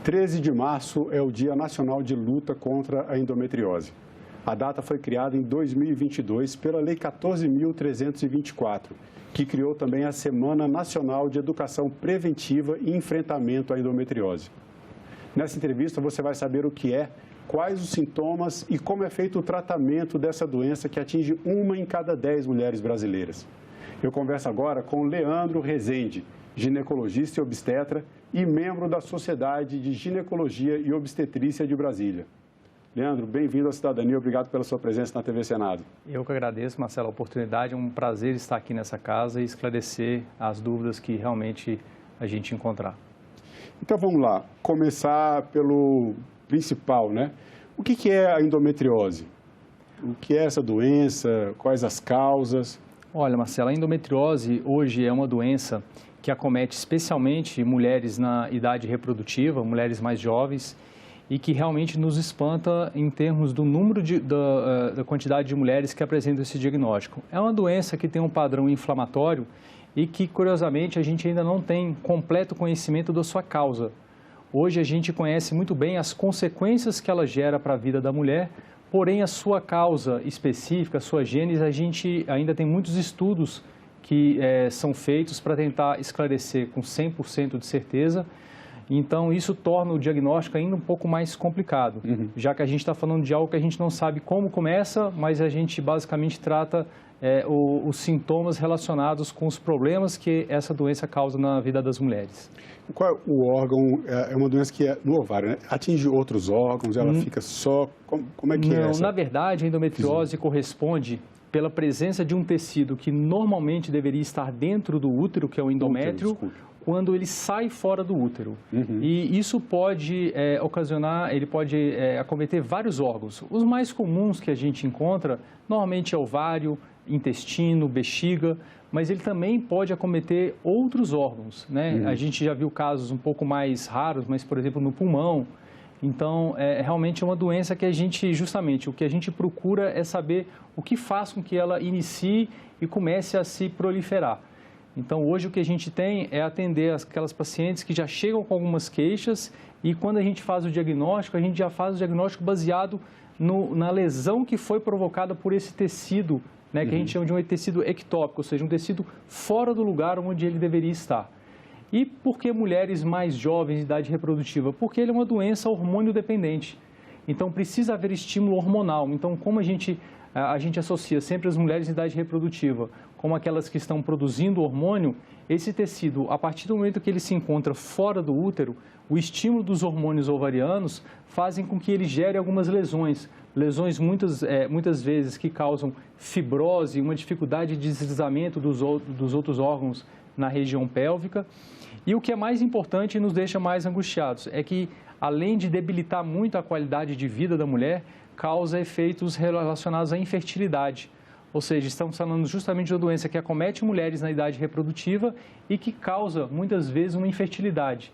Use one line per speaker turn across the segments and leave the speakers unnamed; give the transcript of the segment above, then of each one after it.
13 de março é o Dia Nacional de Luta contra a Endometriose. A data foi criada em 2022 pela Lei 14.324, que criou também a Semana Nacional de Educação Preventiva e Enfrentamento à Endometriose. Nessa entrevista você vai saber o que é, quais os sintomas e como é feito o tratamento dessa doença que atinge 1 em cada 10 mulheres brasileiras. Eu converso agora com Leandro Rezende, ginecologista e obstetra e membro da Sociedade de Ginecologia e Obstetrícia de Brasília. Leandro, bem-vindo à Cidadania, obrigado pela sua presença na TV Senado.
Eu que agradeço, Marcelo, a oportunidade, é um prazer estar aqui nessa casa e esclarecer as dúvidas que realmente a gente encontrar.
Então vamos lá, começar pelo principal, né? O que é a endometriose? O que é essa doença? Quais as causas?
Olha, Marcelo, a endometriose hoje é uma doença que acomete especialmente mulheres na idade reprodutiva, mulheres mais jovens, e que realmente nos espanta em termos do número da quantidade de mulheres que apresentam esse diagnóstico. É uma doença que tem um padrão inflamatório e que, curiosamente, a gente ainda não tem completo conhecimento da sua causa. Hoje a gente conhece muito bem as consequências que ela gera para a vida da mulher, porém a sua causa específica, a sua gênese, a gente ainda tem muitos estudos que são feitos para tentar esclarecer com 100% de certeza. Então, isso torna o diagnóstico ainda um pouco mais complicado, já que a gente está falando de algo que a gente não sabe como começa, mas a gente basicamente trata os sintomas relacionados com os problemas que essa doença causa na vida das mulheres.
Qual é o órgão? É uma doença que é no ovário, né? Atinge outros órgãos, ela fica só... Como é que é essa?
Na verdade, a endometriose corresponde pela presença de um tecido que normalmente deveria estar dentro do útero, que é o endométrio, quando ele sai fora do útero. E isso pode acometer vários órgãos. Os mais comuns que a gente encontra, normalmente é ovário, intestino, bexiga, mas ele também pode acometer outros órgãos, né? A gente já viu casos um pouco mais raros, mas, por exemplo, no pulmão. Então, realmente é uma doença que o que a gente procura é saber o que faz com que ela inicie e comece a se proliferar. Então, hoje o que a gente tem é atender aquelas pacientes que já chegam com algumas queixas e quando a gente faz o diagnóstico, a gente já faz o diagnóstico baseado na lesão que foi provocada por esse tecido, né, que a gente chama de um tecido ectópico, ou seja, um tecido fora do lugar onde ele deveria estar. E por que mulheres mais jovens de idade reprodutiva? Porque ele é uma doença hormônio dependente. Então, precisa haver estímulo hormonal. Então, como a gente associa sempre as mulheres de idade reprodutiva como aquelas que estão produzindo hormônio, esse tecido, a partir do momento que ele se encontra fora do útero, o estímulo dos hormônios ovarianos fazem com que ele gere algumas lesões. Lesões muitas vezes que causam fibrose, uma dificuldade de deslizamento dos outros órgãos na região pélvica. E o que é mais importante e nos deixa mais angustiados é que, além de debilitar muito a qualidade de vida da mulher, causa efeitos relacionados à infertilidade. Ou seja, estamos falando justamente de uma doença que acomete mulheres na idade reprodutiva e que causa, muitas vezes, uma infertilidade.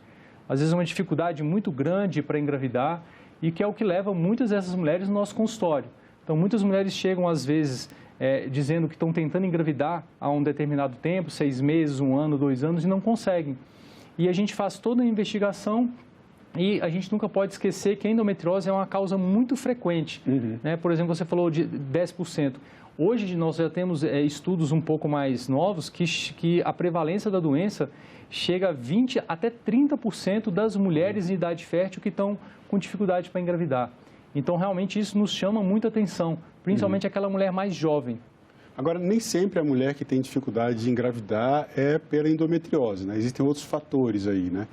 Às vezes, uma dificuldade muito grande para engravidar e que é o que leva muitas dessas mulheres no nosso consultório. Então, muitas mulheres chegam, às vezes, dizendo que estão tentando engravidar há um determinado tempo, 6 meses, 1 ano, 2 anos, e não conseguem. E a gente faz toda a investigação e a gente nunca pode esquecer que a endometriose é uma causa muito frequente. Né? Por exemplo, você falou de 10%. Hoje nós já temos estudos um pouco mais novos que a prevalência da doença chega a 20% até 30% das mulheres em idade fértil que estão com dificuldade para engravidar. Então, realmente, isso nos chama muita atenção, principalmente aquela mulher mais jovem.
Agora, nem sempre a mulher que tem dificuldade de engravidar é pela endometriose, né? Existem outros fatores aí, né?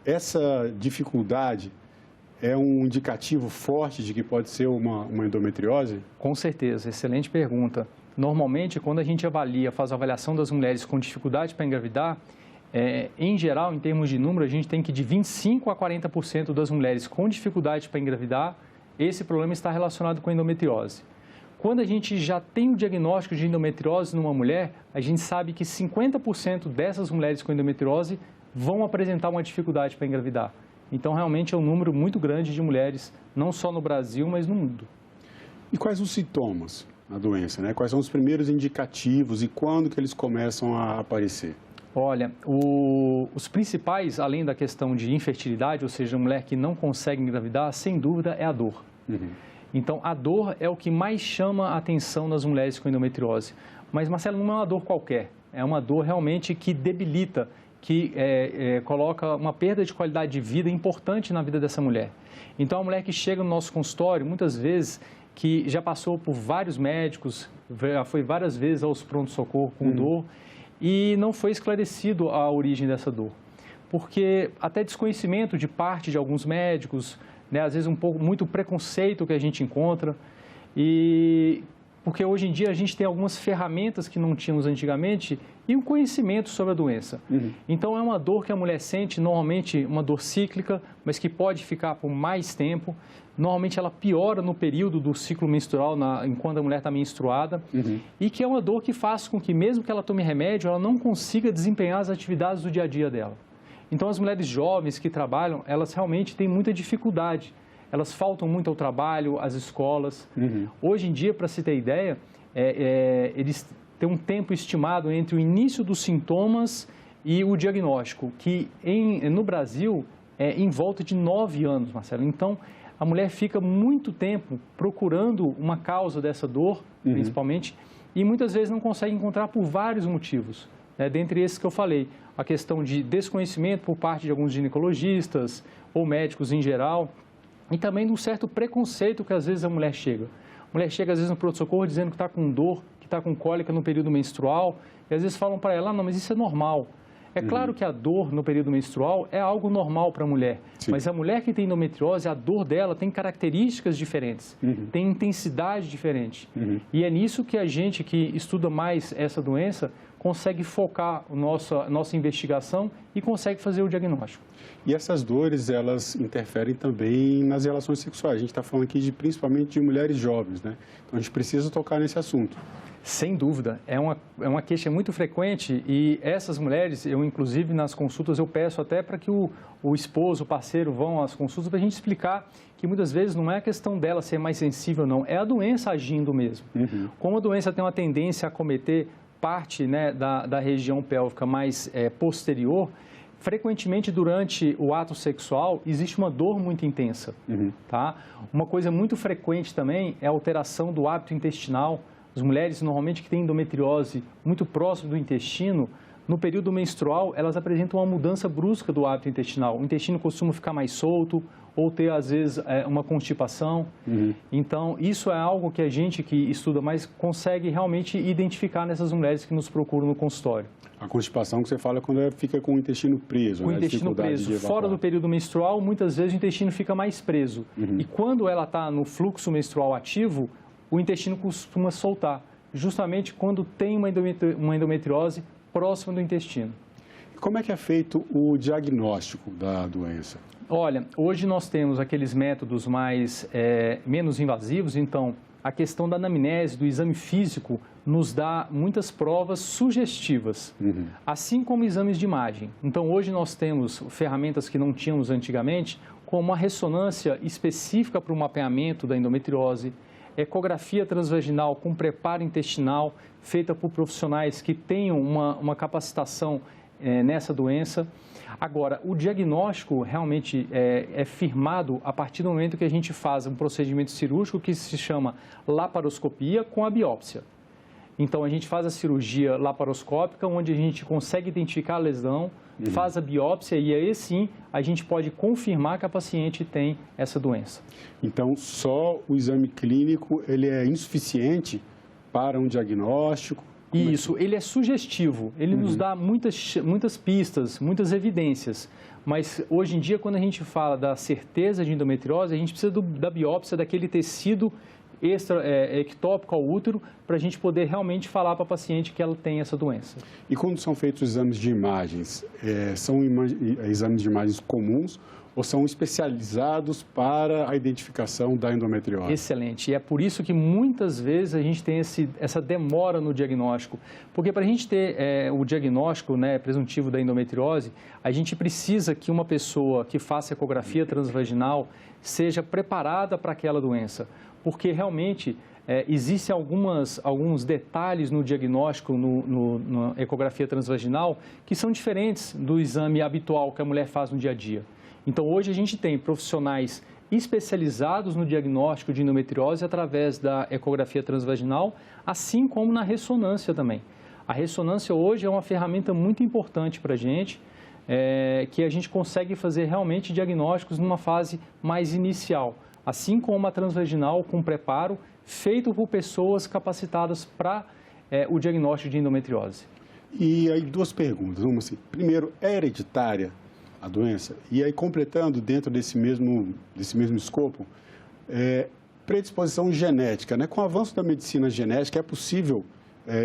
Essa dificuldade é um indicativo forte de que pode ser uma endometriose?
Com certeza, excelente pergunta. Normalmente, quando a gente faz a avaliação das mulheres com dificuldade para engravidar, em geral, em termos de número, a gente tem que de 25% a 40% das mulheres com dificuldade para engravidar, esse problema está relacionado com a endometriose. Quando a gente já tem o diagnóstico de endometriose numa mulher, a gente sabe que 50% dessas mulheres com endometriose vão apresentar uma dificuldade para engravidar. Então, realmente é um número muito grande de mulheres, não só no Brasil, mas no mundo.
E quais os sintomas da doença, né? Quais são os primeiros indicativos e quando que eles começam a aparecer?
Olha, os principais, além da questão de infertilidade, ou seja, a mulher que não consegue engravidar, sem dúvida é a dor. Então, a dor é o que mais chama a atenção nas mulheres com endometriose. Mas, Marcelo, não é uma dor qualquer, é uma dor realmente que debilita, que coloca uma perda de qualidade de vida importante na vida dessa mulher. Então, a mulher que chega no nosso consultório, muitas vezes, que já passou por vários médicos, já foi várias vezes aos pronto-socorro com dor e não foi esclarecido a origem dessa dor. Porque até desconhecimento de parte de alguns médicos, né, às vezes muito preconceito que a gente encontra, e porque hoje em dia a gente tem algumas ferramentas que não tínhamos antigamente e um conhecimento sobre a doença. Então, é uma dor que a mulher sente, normalmente uma dor cíclica, mas que pode ficar por mais tempo. Normalmente, ela piora no período do ciclo menstrual, enquanto a mulher está menstruada, e que é uma dor que faz com que, mesmo que ela tome remédio, ela não consiga desempenhar as atividades do dia a dia dela. Então, as mulheres jovens que trabalham, elas realmente têm muita dificuldade. Elas faltam muito ao trabalho, às escolas. Hoje em dia, para se ter ideia, eles têm um tempo estimado entre o início dos sintomas e o diagnóstico, que no Brasil é em volta de 9 anos, Marcelo. Então, a mulher fica muito tempo procurando uma causa dessa dor, principalmente, e muitas vezes não consegue encontrar por vários motivos. Dentre esses que eu falei, a questão de desconhecimento por parte de alguns ginecologistas ou médicos em geral, e também de um certo preconceito que às vezes a mulher chega. A mulher chega às vezes no pronto-socorro dizendo que está com dor, que está com cólica no período menstrual, e às vezes falam para ela, não, mas isso é normal. É claro que a dor no período menstrual é algo normal para a mulher, mas a mulher que tem endometriose, a dor dela tem características diferentes, tem intensidade diferente. E é nisso que a gente que estuda mais essa doença consegue focar a nossa investigação e consegue fazer o diagnóstico.
E essas dores, elas interferem também nas relações sexuais. A gente está falando aqui principalmente de mulheres jovens, né? Então, a gente precisa tocar nesse assunto.
Sem dúvida, é uma queixa muito frequente e essas mulheres, eu inclusive nas consultas, eu peço até para que o esposo, o parceiro vão às consultas para a gente explicar que muitas vezes não é a questão dela ser mais sensível, não, é a doença agindo mesmo. Como a doença tem uma tendência a acometer parte, né, da região pélvica mais posterior, frequentemente durante o ato sexual existe uma dor muito intensa. Tá? Uma coisa muito frequente também é a alteração do hábito intestinal. As mulheres, normalmente, que têm endometriose muito próximo do intestino, no período menstrual, elas apresentam uma mudança brusca do hábito intestinal. O intestino costuma ficar mais solto ou ter, às vezes, uma constipação. Então, isso é algo que a gente que estuda mais consegue realmente identificar nessas mulheres que nos procuram no consultório.
A constipação que você fala é quando ela fica com o intestino preso,
o
né?
intestino preso. Fora do período menstrual, muitas vezes o intestino fica mais preso. E quando ela está no fluxo menstrual ativo, o intestino costuma soltar, justamente quando tem uma endometriose próxima do intestino.
Como é que é feito o diagnóstico da doença?
Olha, hoje nós temos aqueles métodos menos invasivos, então a questão da anamnese, do exame físico, nos dá muitas provas sugestivas, assim como exames de imagem. Então hoje nós temos ferramentas que não tínhamos antigamente, como a ressonância específica para o mapeamento da endometriose, ecografia transvaginal com preparo intestinal, feita por profissionais que tenham uma capacitação nessa doença. Agora, o diagnóstico realmente é firmado a partir do momento que a gente faz um procedimento cirúrgico que se chama laparoscopia com a biópsia. Então, a gente faz a cirurgia laparoscópica, onde a gente consegue identificar a lesão, faz a biópsia e aí sim a gente pode confirmar que a paciente tem essa doença. Então,
só o exame clínico ele é insuficiente para um diagnóstico?
Isso, ele é sugestivo, ele nos dá muitas pistas, muitas evidências, mas hoje em dia, quando a gente fala da certeza de endometriose, a gente precisa da biópsia daquele tecido ectópico ao útero para a gente poder realmente falar para a paciente que ela tem essa doença.
E quando são feitos exames de imagens, são exames de imagens comuns ou são especializados para a identificação da endometriose?
Excelente. E é por isso que muitas vezes a gente tem essa demora no diagnóstico. Porque para a gente ter o diagnóstico presuntivo da endometriose, a gente precisa que uma pessoa que faça ecografia transvaginal seja preparada para aquela doença. Porque realmente existem alguns detalhes no diagnóstico, na ecografia transvaginal, que são diferentes do exame habitual que a mulher faz no dia a dia. Então, hoje a gente tem profissionais especializados no diagnóstico de endometriose através da ecografia transvaginal, assim como na ressonância também. A ressonância hoje é uma ferramenta muito importante para a gente, que a gente consegue fazer realmente diagnósticos numa fase mais inicial, assim como a transvaginal com preparo feito por pessoas capacitadas para o diagnóstico de endometriose.
E aí, duas perguntas. Uma assim, primeiro, é hereditária a doença? E aí, completando dentro desse mesmo escopo, predisposição genética, né? Com o avanço da medicina genética, é possível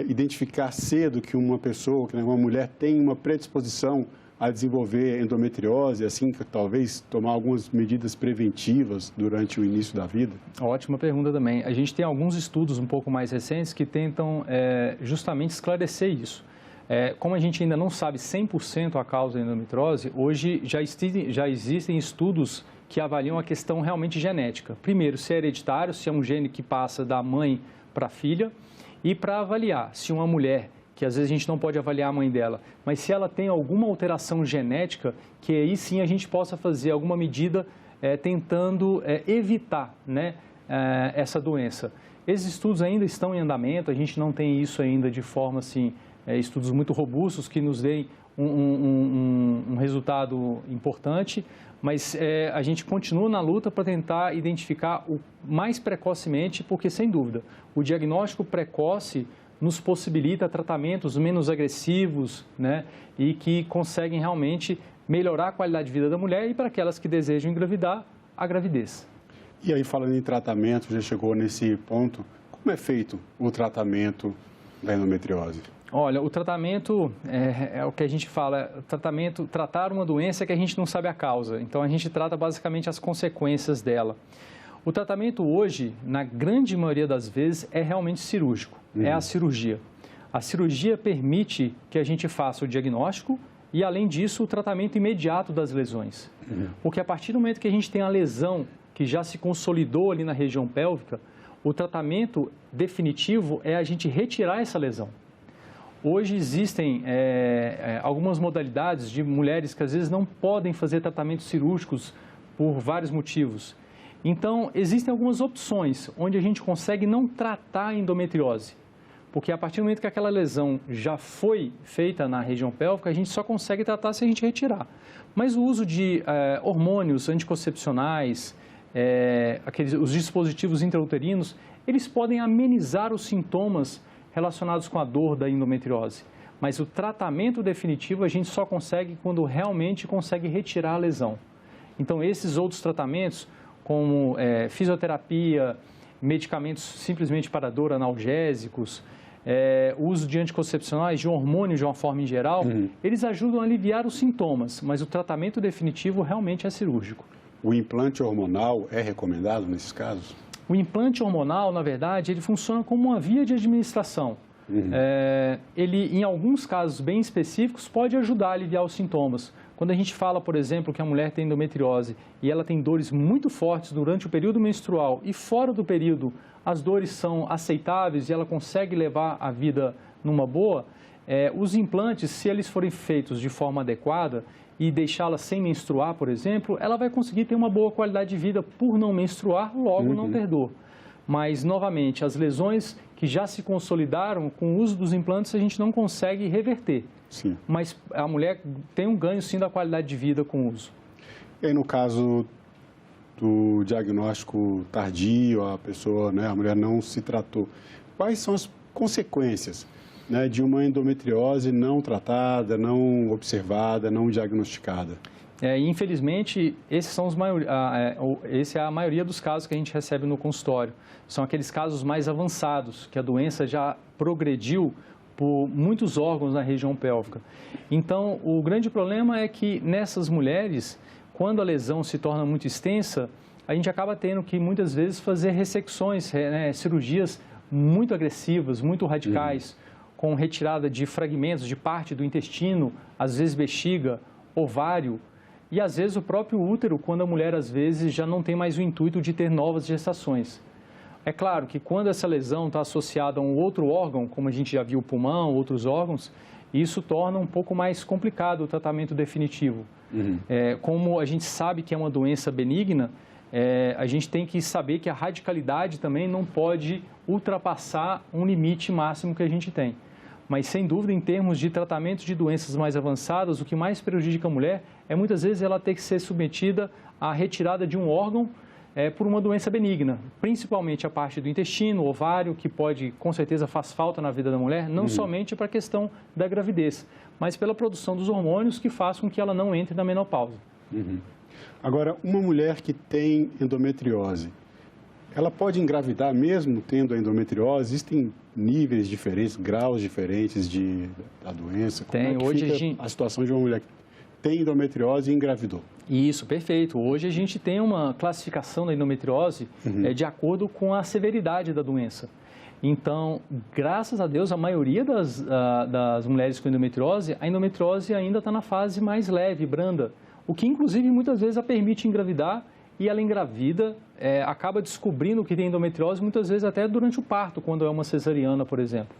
identificar cedo que uma pessoa, que uma mulher tem uma predisposição a desenvolver endometriose, assim, talvez tomar algumas medidas preventivas durante o início da vida?
Ótima pergunta também. A gente tem alguns estudos um pouco mais recentes que tentam justamente esclarecer isso. Como a gente ainda não sabe 100% a causa da endometriose, hoje já existem estudos que avaliam a questão realmente genética. Primeiro, se é hereditário, se é um gene que passa da mãe para a filha, e para avaliar se uma mulher, que às vezes a gente não pode avaliar a mãe dela, mas se ela tem alguma alteração genética, que aí sim a gente possa fazer alguma medida tentando evitar, né, essa doença. Esses estudos ainda estão em andamento, a gente não tem isso ainda de forma assim, estudos muito robustos que nos deem um resultado importante, mas a gente continua na luta para tentar identificar o mais precocemente, porque sem dúvida, o diagnóstico precoce nos possibilita tratamentos menos agressivos, né, e que conseguem realmente melhorar a qualidade de vida da mulher e para aquelas que desejam engravidar, a gravidez.
E aí, falando em tratamento, já chegou nesse ponto, como é feito o tratamento da endometriose?
Olha, o tratamento é o que a gente fala, tratar uma doença que a gente não sabe a causa. Então, a gente trata basicamente as consequências dela. O tratamento hoje, na grande maioria das vezes, é realmente cirúrgico, é a cirurgia. A cirurgia permite que a gente faça o diagnóstico e, além disso, o tratamento imediato das lesões. Porque a partir do momento que a gente tem a lesão que já se consolidou ali na região pélvica, o tratamento definitivo é a gente retirar essa lesão. Hoje existem algumas modalidades de mulheres que às vezes não podem fazer tratamentos cirúrgicos por vários motivos. Então, existem algumas opções onde a gente consegue não tratar a endometriose, porque a partir do momento que aquela lesão já foi feita na região pélvica, a gente só consegue tratar se a gente retirar. Mas o uso de hormônios anticoncepcionais, os dispositivos intrauterinos, eles podem amenizar os sintomas relacionados com a dor da endometriose. Mas o tratamento definitivo a gente só consegue quando realmente consegue retirar a lesão. Então, esses outros tratamentos, como fisioterapia, medicamentos simplesmente para dor, analgésicos, o uso de anticoncepcionais, de hormônios de uma forma em geral, eles ajudam a aliviar os sintomas, mas o tratamento definitivo realmente é cirúrgico.
O implante hormonal é recomendado nesses casos?
O implante hormonal, na verdade, ele funciona como uma via de administração. Ele, em alguns casos bem específicos, pode ajudar a aliviar os sintomas. Quando a gente fala, por exemplo, que a mulher tem endometriose e ela tem dores muito fortes durante o período menstrual e fora do período as dores são aceitáveis e ela consegue levar a vida numa boa, os implantes, se eles forem feitos de forma adequada e deixá-la sem menstruar, por exemplo, ela vai conseguir ter uma boa qualidade de vida por não menstruar, logo não ter dor. Mas, novamente, as lesões que já se consolidaram com o uso dos implantes, a gente não consegue reverter.
Sim.
Mas a mulher tem um ganho, sim, da qualidade de vida com o uso.
E aí, no caso do diagnóstico tardio, a pessoa, né, a mulher não se tratou, quais são as consequências, né, de uma endometriose não tratada, não observada, não diagnosticada?
Infelizmente, essa é a maioria dos casos que a gente recebe no consultório. São aqueles casos mais avançados, que a doença já progrediu por muitos órgãos na região pélvica. Então, o grande problema é que nessas mulheres, quando a lesão se torna muito extensa, a gente acaba tendo que muitas vezes fazer ressecções, cirurgias muito agressivas, muito radicais, com retirada de fragmentos de parte do intestino, às vezes bexiga, ovário, e às vezes o próprio útero, quando a mulher às vezes já não tem mais o intuito de ter novas gestações. É claro que quando essa lesão está associada a um outro órgão, como a gente já viu o pulmão, outros órgãos, isso torna um pouco mais complicado o tratamento definitivo. Como a gente sabe que é uma doença benigna, a gente tem que saber que a radicalidade também não pode ultrapassar um limite máximo que a gente tem. Mas, sem dúvida, em termos de tratamento de doenças mais avançadas, o que mais prejudica a mulher é muitas vezes ela ter que ser submetida à retirada de um órgão por uma doença benigna, principalmente a parte do intestino, o ovário, que pode, com certeza, faz falta na vida da mulher, não somente para a questão da gravidez, mas pela produção dos hormônios que faz com que ela não entre na menopausa.
Agora, uma mulher que tem endometriose, ela pode engravidar mesmo tendo a endometriose? Existem níveis diferentes, graus diferentes da doença? Como
Tem,
é que
hoje
fica a situação de uma mulher que tem endometriose e engravidou?
Isso, perfeito. Hoje a gente tem uma classificação da endometriose de acordo com a severidade da doença. Então, graças a Deus, a maioria das mulheres com endometriose, a endometriose ainda está na fase mais leve, branda, o que inclusive muitas vezes a permite engravidar e ela engravida, acaba descobrindo que tem endometriose muitas vezes até durante o parto, quando é uma cesariana, por exemplo.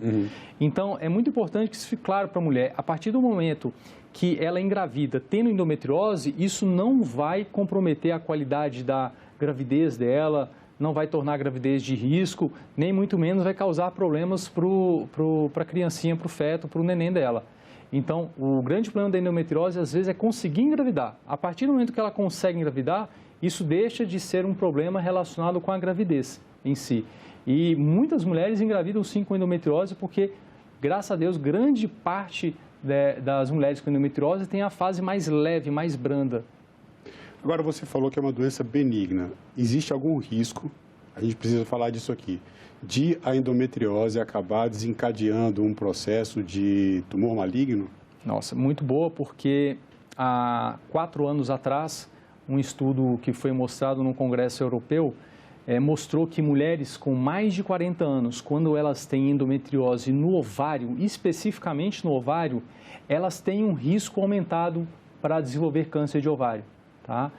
Então, é muito importante que isso fique claro para a mulher. A partir do momento que ela engravida tendo endometriose, isso não vai comprometer a qualidade da gravidez dela, não vai tornar a gravidez de risco, nem muito menos vai causar problemas para a criancinha, para o feto, para o neném dela. Então, o grande problema da endometriose, às vezes, é conseguir engravidar. A partir do momento que ela consegue engravidar, isso deixa de ser um problema relacionado com a gravidez em si. E muitas mulheres engravidam sim com endometriose porque, graças a Deus, grande parte das mulheres com endometriose tem a fase mais leve, mais branda.
Agora, você falou que é uma doença benigna. Existe algum risco, a gente precisa falar disso aqui, de a endometriose acabar desencadeando um processo de tumor maligno?
Nossa, muito boa, porque há 4 anos atrás, um estudo que foi mostrado no Congresso Europeu mostrou que mulheres com mais de 40 anos, quando elas têm endometriose no ovário, especificamente no ovário, elas têm um risco aumentado para desenvolver câncer de ovário. Tá?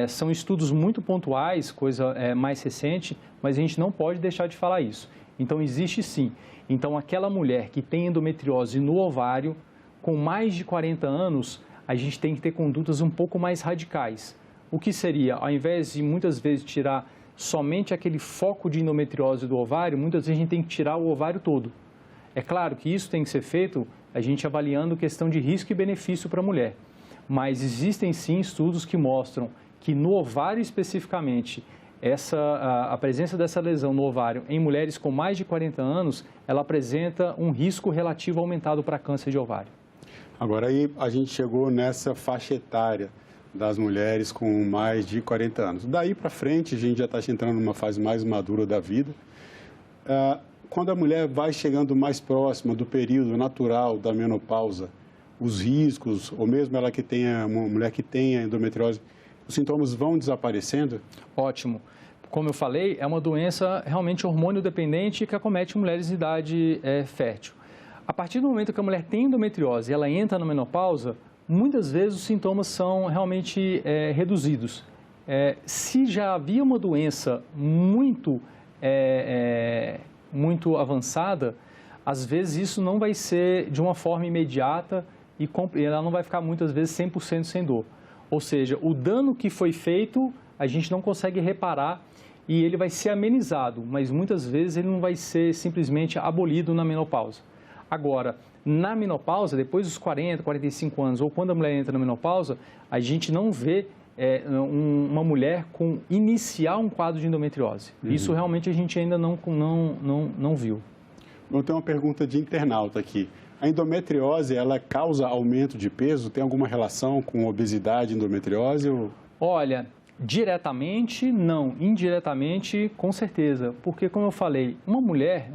São estudos muito pontuais, coisa mais recente, mas a gente não pode deixar de falar isso. Então, existe sim. Então, aquela mulher que tem endometriose no ovário, com mais de 40 anos, a gente tem que ter condutas um pouco mais radicais. O que seria, ao invés de muitas vezes tirar somente aquele foco de endometriose do ovário, muitas vezes a gente tem que tirar o ovário todo. É claro que isso tem que ser feito a gente avaliando questão de risco e benefício para a mulher. Mas existem sim estudos que mostram que no ovário especificamente, a presença dessa lesão no ovário em mulheres com mais de 40 anos, ela apresenta um risco relativo aumentado para câncer de ovário.
Agora aí a gente chegou nessa faixa etária das mulheres com mais de 40 anos. Daí para frente a gente já está entrando numa fase mais madura da vida. Quando a mulher vai chegando mais próxima do período natural da menopausa, os riscos, ou mesmo ela que tenha, uma mulher que tenha endometriose, os sintomas vão desaparecendo?
Ótimo. Como eu falei, é uma doença realmente hormônio dependente que acomete mulheres de idade fértil. A partir do momento que a mulher tem endometriose e ela entra na menopausa, muitas vezes os sintomas são realmente reduzidos. Se já havia uma doença muito avançada, às vezes isso não vai ser de uma forma imediata e ela não vai ficar muitas vezes 100% sem dor. Ou seja, o dano que foi feito, a gente não consegue reparar e ele vai ser amenizado, mas muitas vezes ele não vai ser simplesmente abolido na menopausa. Agora, na menopausa, depois dos 40, 45 anos, ou quando a mulher entra na menopausa, a gente não vê uma mulher iniciar um quadro de endometriose. Isso realmente a gente ainda não viu.
Eu tenho uma pergunta de internauta aqui. A endometriose, ela causa aumento de peso? Tem alguma relação com obesidade e endometriose?
Olha, diretamente não, indiretamente com certeza. Porque, como eu falei, uma mulher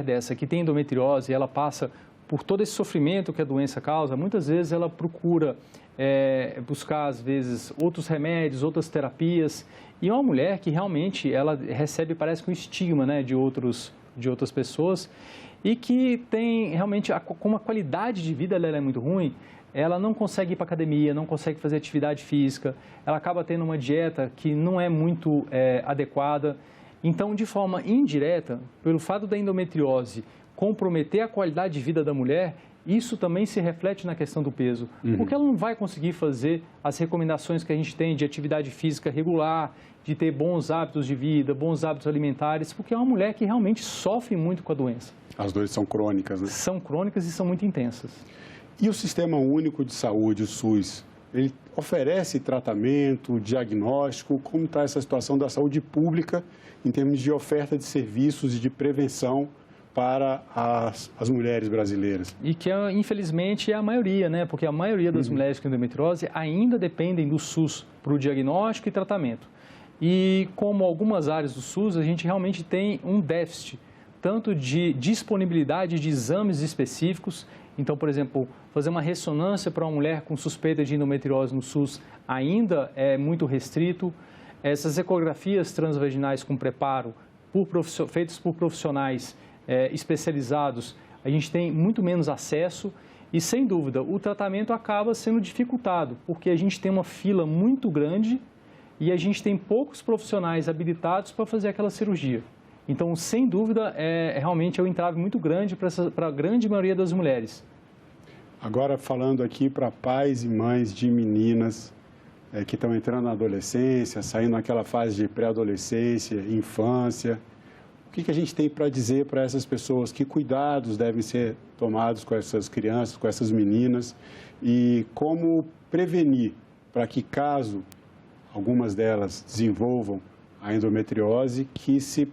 dessa que tem endometriose, ela passa por todo esse sofrimento que a doença causa, muitas vezes ela procura buscar, às vezes, outros remédios, outras terapias. E é uma mulher que realmente ela recebe, parece que um estigma, né, de outras pessoas e que tem realmente, como a qualidade de vida dela é muito ruim, ela não consegue ir para a academia, não consegue fazer atividade física, ela acaba tendo uma dieta que não é muito adequada Então, de forma indireta, pelo fato da endometriose comprometer a qualidade de vida da mulher, isso também se reflete na questão do peso, porque ela não vai conseguir fazer as recomendações que a gente tem de atividade física regular, de ter bons hábitos de vida, bons hábitos alimentares, porque é uma mulher que realmente sofre muito com a doença.
As dores são crônicas, né?
São crônicas e são muito intensas.
E o Sistema Único de Saúde, o SUS, ele oferece tratamento, diagnóstico? Como está essa situação da saúde pública em termos de oferta de serviços e de prevenção para as mulheres brasileiras?
E que, infelizmente, é a maioria, né? Porque a maioria das mulheres com endometriose ainda dependem do SUS para o diagnóstico e tratamento. E como algumas áreas do SUS, a gente realmente tem um déficit, tanto de disponibilidade de exames específicos. Então, por exemplo, fazer uma ressonância para uma mulher com suspeita de endometriose no SUS ainda é muito restrito. Essas ecografias transvaginais com preparo, feitas por profissionais especializados, a gente tem muito menos acesso e, sem dúvida, o tratamento acaba sendo dificultado, porque a gente tem uma fila muito grande e a gente tem poucos profissionais habilitados para fazer aquela cirurgia. Então, sem dúvida, realmente é um entrave muito grande para a grande maioria das mulheres.
Agora, falando aqui para pais e mães de meninas que estão entrando na adolescência, saindo naquela fase de pré-adolescência, infância, o que a gente tem para dizer para essas pessoas? Que cuidados devem ser tomados com essas crianças, com essas meninas? E como prevenir para que, caso algumas delas desenvolvam a endometriose, que se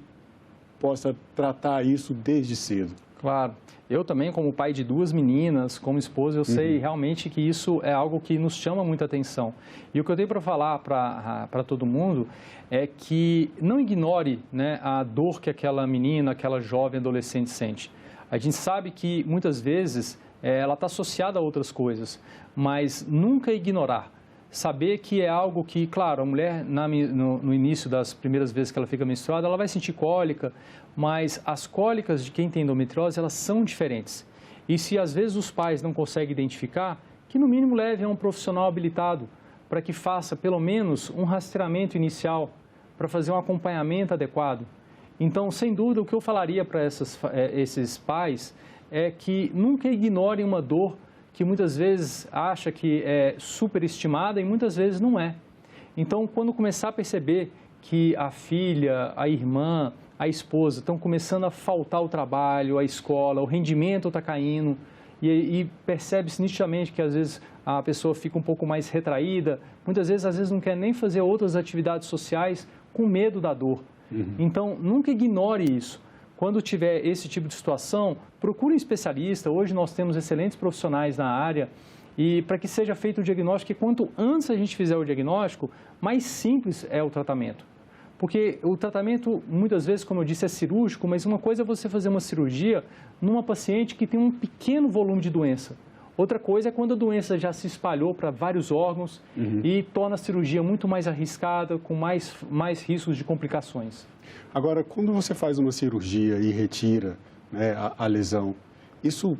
possa tratar isso desde cedo?
Claro. Eu também, como pai de 2 meninas, como esposa, eu sei realmente que isso é algo que nos chama muita atenção. E o que eu tenho para falar para todo mundo é que não ignore, né, a dor que aquela menina, aquela jovem adolescente sente. A gente sabe que, muitas vezes, ela está associada a outras coisas, mas nunca ignorar. Saber que é algo que, claro, a mulher no início das primeiras vezes que ela fica menstruada, ela vai sentir cólica, mas as cólicas de quem tem endometriose, elas são diferentes. E se às vezes os pais não conseguem identificar, que no mínimo leve a um profissional habilitado para que faça pelo menos um rastreamento inicial, para fazer um acompanhamento adequado. Então, sem dúvida, o que eu falaria para esses pais é que nunca ignorem uma dor que muitas vezes acha que é superestimada e muitas vezes não é. Então, quando começar a perceber que a filha, a irmã, a esposa estão começando a faltar ao trabalho, à escola, o rendimento está caindo e percebe-se nitidamente que às vezes a pessoa fica um pouco mais retraída, muitas vezes, às vezes não quer nem fazer outras atividades sociais com medo da dor. Então, nunca ignore isso. Quando tiver esse tipo de situação, procure um especialista. Hoje nós temos excelentes profissionais na área e para que seja feito o diagnóstico, e quanto antes a gente fizer o diagnóstico, mais simples é o tratamento. Porque o tratamento, muitas vezes, como eu disse, é cirúrgico, mas uma coisa é você fazer uma cirurgia numa paciente que tem um pequeno volume de doença. Outra coisa é quando a doença já se espalhou para vários órgãos e torna a cirurgia muito mais arriscada, com mais riscos de complicações.
Agora, quando você faz uma cirurgia e retira, né, a lesão, isso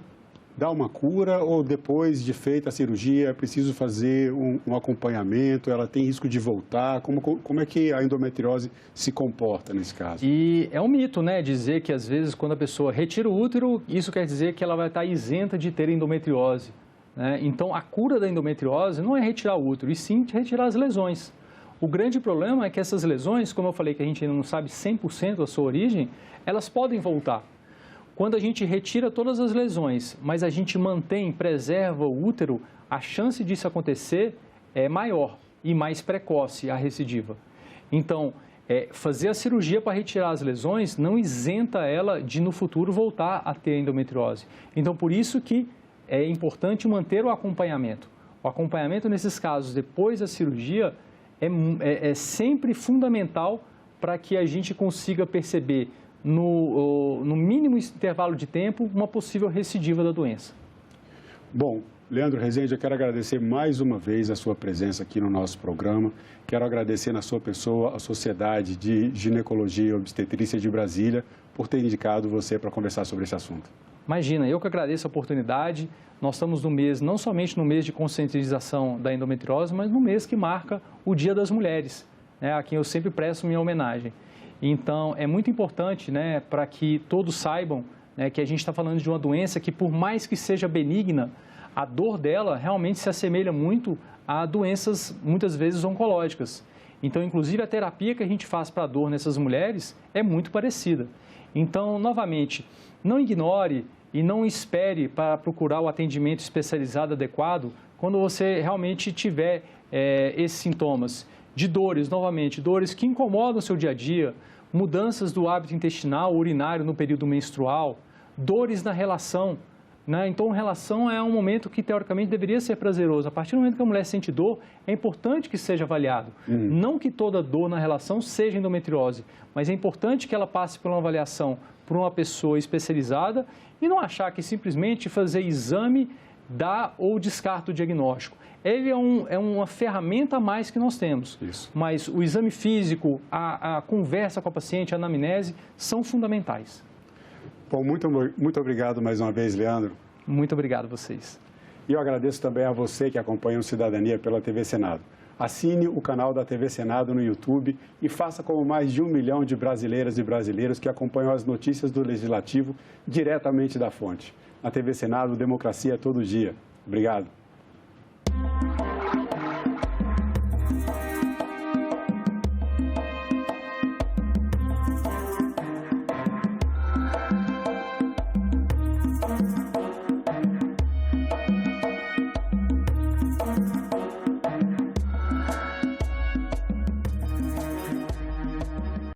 dá uma cura ou depois de feita a cirurgia é preciso fazer um acompanhamento? Ela tem risco de voltar? Como é que a endometriose se comporta nesse caso?
E é um mito, né, dizer que às vezes quando a pessoa retira o útero, isso quer dizer que ela vai estar isenta de ter endometriose, né? Então, a cura da endometriose não é retirar o útero, e sim retirar as lesões. O grande problema é que essas lesões, como eu falei que a gente ainda não sabe 100% a sua origem, elas podem voltar. Quando a gente retira todas as lesões, mas a gente preserva o útero, a chance disso acontecer é maior e mais precoce a recidiva. Então, fazer a cirurgia para retirar as lesões não isenta ela de no futuro voltar a ter endometriose. Então, por isso que é importante manter o acompanhamento. O acompanhamento nesses casos, depois da cirurgia, é sempre fundamental para que a gente consiga perceber no mínimo intervalo de tempo uma possível recidiva da doença.
Bom, Leandro Rezende, eu quero agradecer mais uma vez a sua presença aqui no nosso programa. Quero agradecer na sua pessoa a Sociedade de Ginecologia e Obstetrícia de Brasília por ter indicado você para conversar sobre esse assunto.
Imagina, eu que agradeço a oportunidade. Nós estamos no mês, não somente no mês de conscientização da endometriose, mas no mês que marca o Dia das Mulheres, né, a quem eu sempre presto minha homenagem. Então, é muito importante, né, para que todos saibam, né, que a gente está falando de uma doença que, por mais que seja benigna, a dor dela realmente se assemelha muito a doenças, muitas vezes, oncológicas. Então, inclusive, a terapia que a gente faz para a dor nessas mulheres é muito parecida. Então, novamente, não ignore e não espere para procurar o atendimento especializado adequado quando você realmente tiver esses sintomas de dores, novamente, dores que incomodam o seu dia a dia, mudanças do hábito intestinal, urinário no período menstrual, dores na relação, né? Então, relação é um momento que, teoricamente, deveria ser prazeroso. A partir do momento que a mulher sente dor, é importante que seja avaliado. Não que toda dor na relação seja endometriose, mas é importante que ela passe por uma avaliação por uma pessoa especializada e não achar que simplesmente fazer exame dá ou descarta o diagnóstico. Ele é uma ferramenta a mais que nós temos. Isso. Mas o exame físico, a conversa com a paciente, a anamnese, são fundamentais.
Bom, muito obrigado mais uma vez, Leandro.
Muito obrigado a vocês.
E eu agradeço também a você que acompanha o Cidadania pela TV Senado. Assine o canal da TV Senado no YouTube e faça como mais de 1 milhão de brasileiras e brasileiros que acompanham as notícias do Legislativo diretamente da fonte. Na TV Senado, democracia todo dia. Obrigado.